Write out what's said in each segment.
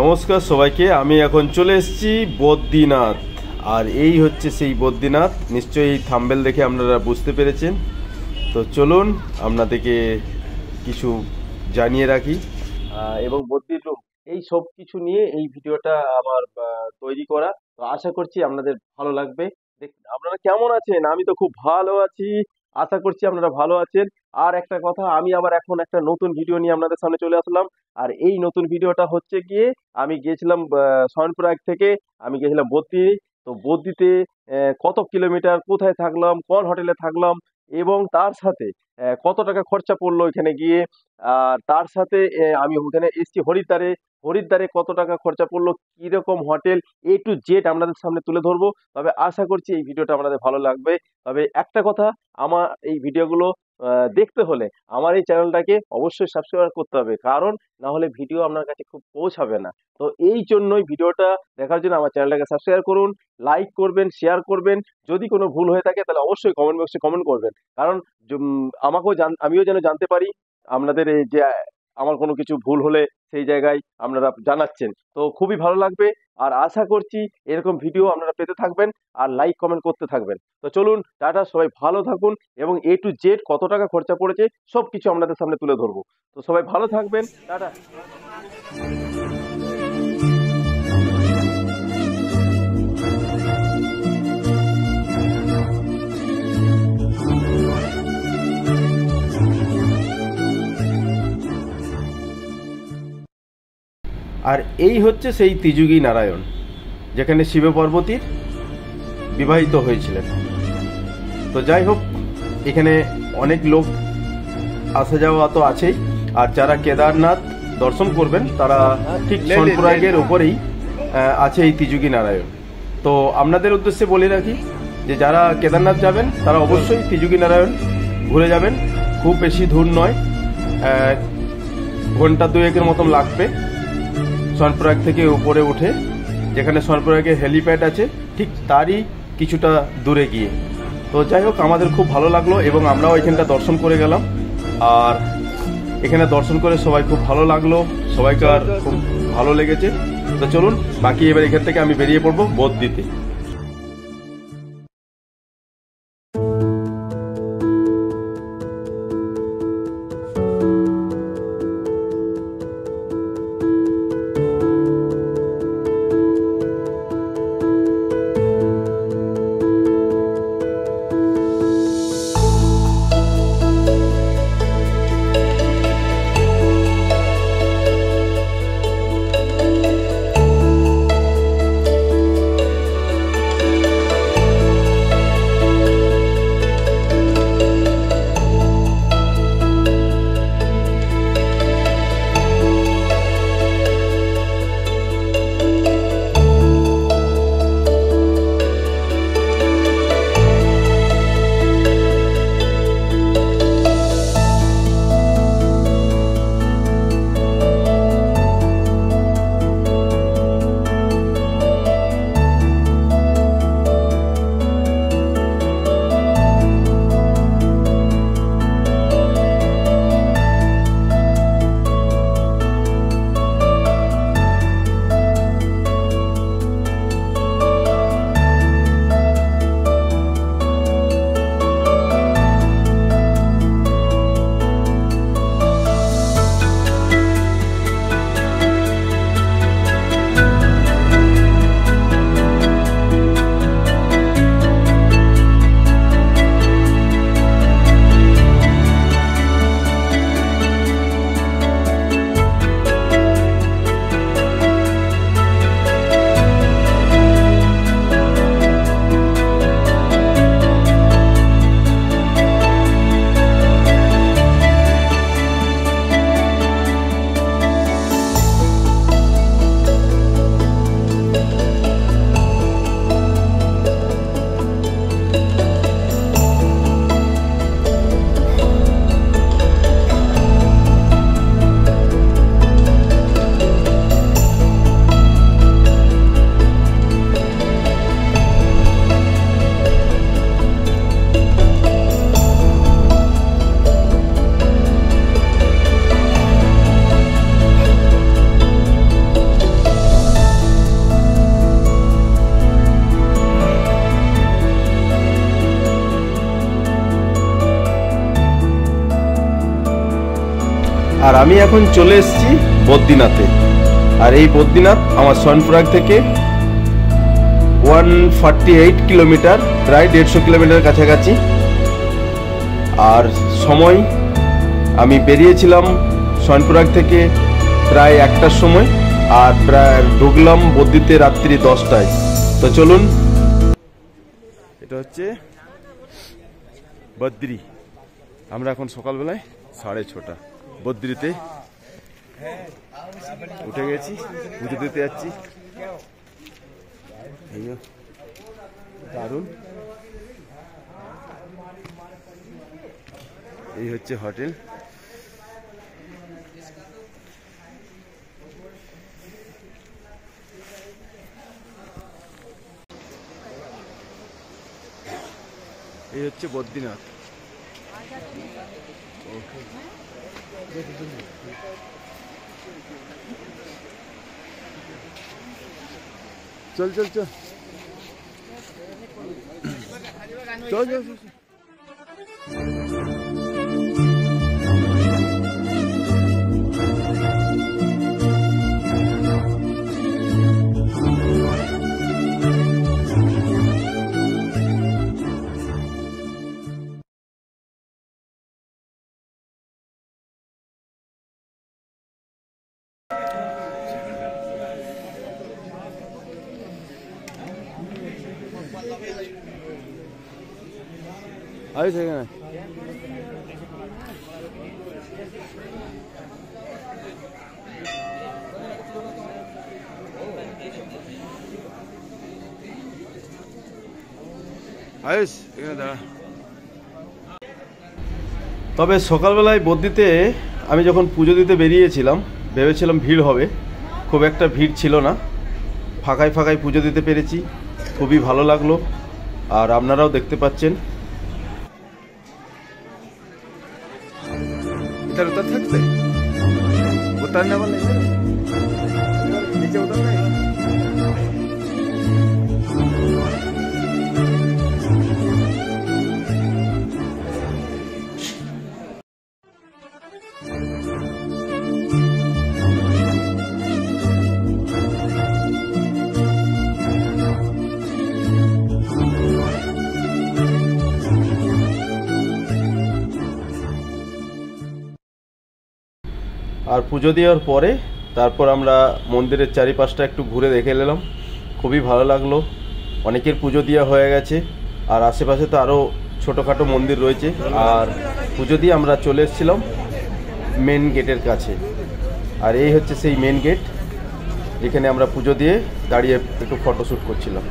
নমস্কার সবাইকে। আমি এখন চলে এসেছি বদ্রীনাথ, আর এই হচ্ছে সেই বদ্রীনাথ। নিশ্চয়ই এই থাম্বনেল দেখে আপনারা বুঝতে পেরেছেন। তো চলুন আপনাদেরকে কিছু জানিয়ে রাখি এবং বদ্রীর রূপ এই সব কিছু নিয়ে এই ভিডিওটা আমার তৈরি করা। তো আশা করছি আপনাদের ভালো লাগবে। দেখুন আপনারা কেমন আছেন? আমি তো খুব ভালো আছি, আশা করছি আপনারা ভালো আছেন। আর একটা কথা, আমি আবার এখন একটা নতুন ভিডিও নিয়ে আপনাদের সামনে চলে আসলাম। আর এই নতুন ভিডিওটা হচ্ছে গিয়ে আমি গিয়েছিলাম স্বর্ণপ্রয়াগ থেকে আমি গিয়েছিলাম বদ্রী। তো বদ্রীতে কত কিলোমিটার, কোথায় থাকলাম, কোন হোটেলে থাকলাম এবং তার সাথে কত টাকা খরচা পড়লো এখানে গিয়ে। আর তার সাথে আমি ওখানে এসছি হরিদ্বারে। হরিদ্বারে কত টাকা খরচা পড়লো, কিরকম হোটেল, A to Z আপনাদের সামনে তুলে ধরবো। তবে আশা করছি এই ভিডিওটা আপনাদের ভালো লাগবে। তবে একটা কথা, আমার এই ভিডিওগুলো দেখতে হলে আমার এই চ্যানেলটাকে অবশ্যই সাবস্ক্রাইব করতে হবে, কারণ না হলে ভিডিও আপনার কাছে খুব পৌঁছাবে না। তো এই জন্যই ভিডিওটা দেখার জন্য আমার চ্যানেলটাকে সাবস্ক্রাইব করুন, লাইক করবেন, শেয়ার করবেন। যদি কোনো ভুল হয়ে থাকে তাহলে অবশ্যই কমেন্ট বক্সে কমেন্ট করবেন, কারণ আমিও যেন জানতে পারি আপনাদের এই যে আমার কোনো কিছু ভুল হলে সেই জায়গায় আপনারা জানাচ্ছেন। তো খুবই ভালো লাগবে। আর আশা করছি এরকম ভিডিও আপনারা পেতে থাকবেন আর লাইক কমেন্ট করতে থাকবেন। তো চলুন, টাটা, সবাই ভালো থাকুন এবং A to Z কত টাকা খরচা পড়েছে সব কিছু আপনাদের সামনে তুলে ধরবো। তো সবাই ভালো থাকবেন, টাটা। আর এই হচ্ছে সেই ত্রিযুগী নারায়ণ, যেখানে শিব পার্বতীর বিবাহিত হয়েছিলেন। তো যাই হোক, এখানে অনেক লোক আসা যাওয়া তো আছেই। আর যারা কেদারনাথ দর্শন করবেন তারা ঠিক সোনপ্রয়াগের ওপরেই আছে এই ত্রিযুগী নারায়ণ। তো আপনাদের উদ্দেশ্যে বলে রাখি যে যারা কেদারনাথ যাবেন তারা অবশ্যই ত্রিযুগী নারায়ণ ঘুরে যাবেন। খুব বেশি দূর নয়, ঘন্টা দুয়েকের মতন লাগবে সোনপ্রয়াগ থেকে উপরে উঠে। যেখানে সোনপ্রয়াগের হেলিপ্যাড আছে ঠিক তারই কিছুটা দূরে গিয়ে। তো যাই হোক, আমাদের খুব ভালো লাগলো এবং আমরাও এখানটা দর্শন করে গেলাম। আর এখানে দর্শন করে সবাই খুব ভালো লাগলো, সবাইকার খুব ভালো লেগেছে। তো চলুন, বাকি এবার এখান থেকে আমি বেরিয়ে পড়বো বদ্রীতে। আর আমি এখন চলে এসেছি বদ্রীনাথে। আর এই বদ্রীনাথ আমার সোনপ্রয়াগ থেকে 148 কিলোমিটার, প্রায় 150 কিলোমিটার কাছাকাছি। আর সময় আমি বেরিয়েছিলাম সোনপ্রয়াগ থেকে প্রায় 1টার সময়, আর প্রায় ঢুকলাম বদ্রীতে রাত্রি 10টায়। তো চলুন, এটা হচ্ছে বদ্রী। আমরা এখন সকালবেলায় 6:30 বদ্রীতে উঠে গেছি, পুজো দিতে যাচ্ছি। দারুণ, এই হচ্ছে হোটেল। এই হচ্ছে বদ্রীনাথ। চল চল চল চল চল। আরে সেখানে তবে সকালবেলায় বদ্রীতে আমি যখন পুজো দিতে বেরিয়েছিলাম, ভেবেছিলাম ভিড় হবে, খুব একটা ভিড় ছিল না। ফাঁকায় ফাঁকায় পুজো দিতে পেরেছি, খুবই ভালো লাগলো। আর আপনারাও দেখতে পাচ্ছেন। इधर उतर सकते उतरने वाले नीचे उतरना है। আর পুজো দেওয়ার পরে তারপর আমরা মন্দিরের চারিপাশটা একটু ঘুরে দেখে এলাম, খুবই ভালো লাগলো। অনেকের পুজো দেওয়া হয়ে গেছে, আর আশেপাশে তো আরও ছোটোখাটো মন্দির রয়েছে। আর পুজো দিয়ে আমরা চলে এসেছিলাম মেন গেটের কাছে। আর এই হচ্ছে সেই মেন গেট, যেখানে আমরা পুজো দিয়ে দাঁড়িয়ে একটু ফটোশ্যুট করছিলাম।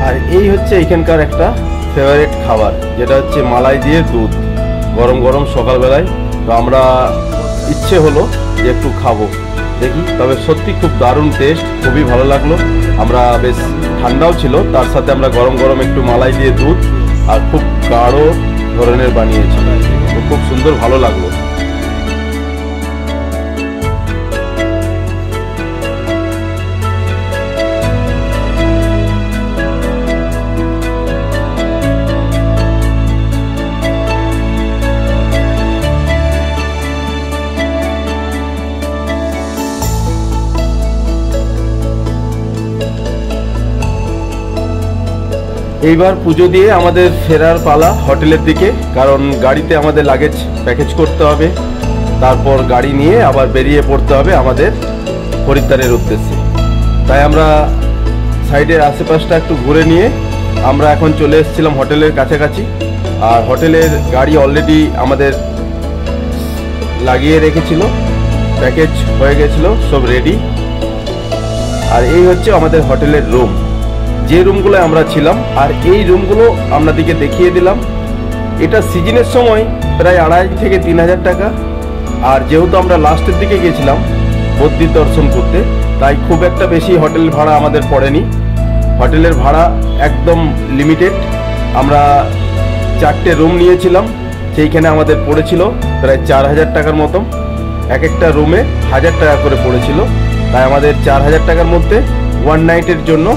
আর এই হচ্ছে এখানকার একটা ফেভারিট খাবার, যেটা হচ্ছে মালাই দিয়ে দুধ, গরম গরম সকালবেলায়। তো আমরা ইচ্ছে হলো যে একটু খাবো, দেখি। তবে সত্যি খুব দারুণ টেস্ট, খুবই ভালো লাগলো। আমরা বেশ ঠান্ডাও ছিল, তার সাথে আমরা গরম গরম একটু মালাই দিয়ে দুধ, আর খুব গাঢ় ধরনের বানিয়েছি, তো খুব সুন্দর ভালো লাগলো। এইবার পুজো দিয়ে আমাদের ফেরার পালা হোটেলের দিকে, কারণ গাড়িতে আমাদের লাগেজ প্যাকেজ করতে হবে, তারপর গাড়ি নিয়ে আবার বেরিয়ে পড়তে হবে আমাদের হরিদ্বারের উদ্দেশ্যে। তাই আমরা সাইডের আশেপাশটা একটু ঘুরে নিয়ে আমরা এখন চলে এসেছিলাম হোটেলের কাছাকাছি। আর হোটেলের গাড়ি অলরেডি আমাদের লাগিয়ে রেখেছিল, প্যাকেজ হয়ে গেছিল, সব রেডি। আর এই হচ্ছে আমাদের হোটেলের রুম, যে রুমগুলো আমরা ছিলাম। আর এই রুমগুলো আপনাদেরকে দেখিয়ে দিলাম। এটা সিজনের সময় প্রায় 2,500 থেকে 3,000 টাকা। আর যেহেতু আমরা লাস্টের দিকে গেছিলাম বদ্রী দর্শন করতে, তাই খুব একটা বেশি হোটেল ভাড়া আমাদের পড়েনি। হোটেলের ভাড়া একদম লিমিটেড। আমরা 4টে রুম নিয়েছিলাম, সেইখানে আমাদের পড়েছিল প্রায় 4,000 টাকার মতন। এক একটা রুমে 1,000 টাকা করে পড়েছিল। তাই আমাদের 4,000 টাকার মধ্যে ওয়ান নাইটের জন্য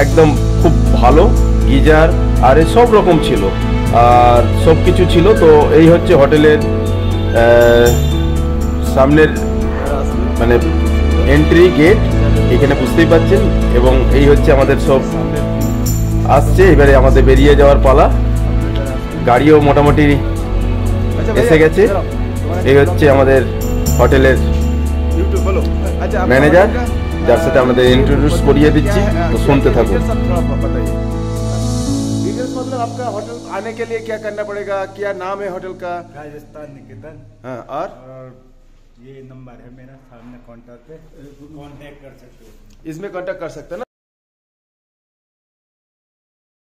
একদম খুব ভালো গিজার আর সব রকম ছিল, আর সব কিছু ছিল। তো এই হচ্ছে হোটেলের সামনের মানে এন্ট্রি গেট, এখানে বুঝতেই পাচ্ছেন। এবং এই হচ্ছে আমাদের সব আসছে, এবারে আমাদের বেরিয়ে যাওয়ার পালা। গাড়িও মোটামুটি এসে গেছে। এই হচ্ছে আমাদের হোটেলের ম্যানেজার, যার সাথে আমাদের ইন্ট্রোডিউস করিয়ে দিচ্ছি, তো শুনতে থাকুন। मतलब आपका होटल आने के लिए क्या करना पड़ेगा, क्या नाम है होटल का? राजस्थान निकेतन। हाँ, और ये नंबर है मेरा, सामने काउंटर पे कांटेक्ट कर सकते हो। इसमें कांटेक्ट कर सकते हैं ना?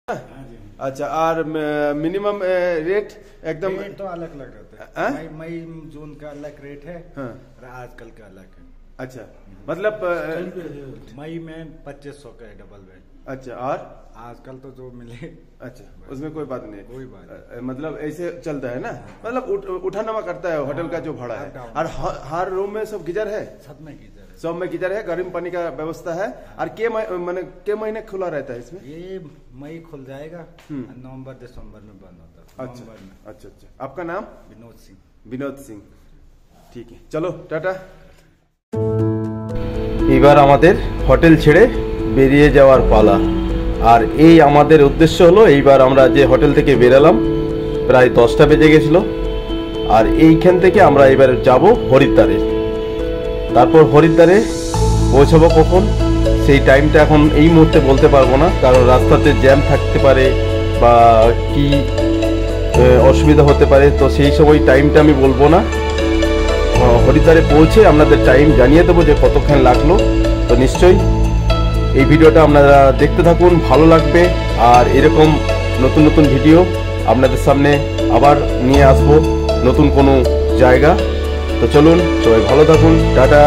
हाँ जी। अच्छा, और मिनिमम रेट एकदम रेट तो अलग अलग रहता हाँ? है। मई जून का अलग रेट है हाँ। और आजकल का अलग है। अच्छा, मतलब मई में 2500 का है डबल बेड। अच्छा, और आजकल तो जो मिले। अच्छा, उसमें कोई बात नहीं, कोई बात नहीं। मतलब ऐसे चलता है ना, मतलब उठा नवा करता है होटल का जो भाड़ा है। और हर रूम में सब गीजर है, सब में गीजर है। सब में गीजर है, गर्म पानी का व्यवस्था है। और के महीने खुला रहता है इसमें? ये मई खुल जाएगा, नवंबर दिसंबर में बंद होता है। अच्छा नवंबर में। अच्छा अच्छा। आपका नाम? विनोद सिंह। विनोद सिंह, ठीक है, चलो टाटा। এবার আমাদের হোটেল ছেড়ে বেরিয়ে যাওয়ার পালা। আর এই আমাদের উদ্দেশ্য হলো, এইবার আমরা যে হোটেল থেকে বেরালাম প্রায় 10টা বেজে গেছিল। আর এইখান থেকে আমরা এবার যাব হরিদ্বারে। তারপর হরিদ্বারে পৌঁছাবো কখন সেই টাইমটা এখন এই মুহূর্তে বলতে পারবো না, কারণ রাস্তাতে জ্যাম থাকতে পারে বা কি অসুবিধা হতে পারে, তো সেই সময় টাইমটা আমি বলবো না। হরিদ্বারে পৌঁছে আপনাদের টাইম জানিয়ে দেবো যে কতক্ষণ লাগলো। তো নিশ্চয়ই এই ভিডিওটা আপনারা দেখতে থাকুন, ভালো লাগবে। আর এরকম নতুন নতুন ভিডিও আপনাদের সামনে আবার নিয়ে আসবো, নতুন কোনো জায়গা। তো চলুন, সবাই ভালো থাকুন, টাটা।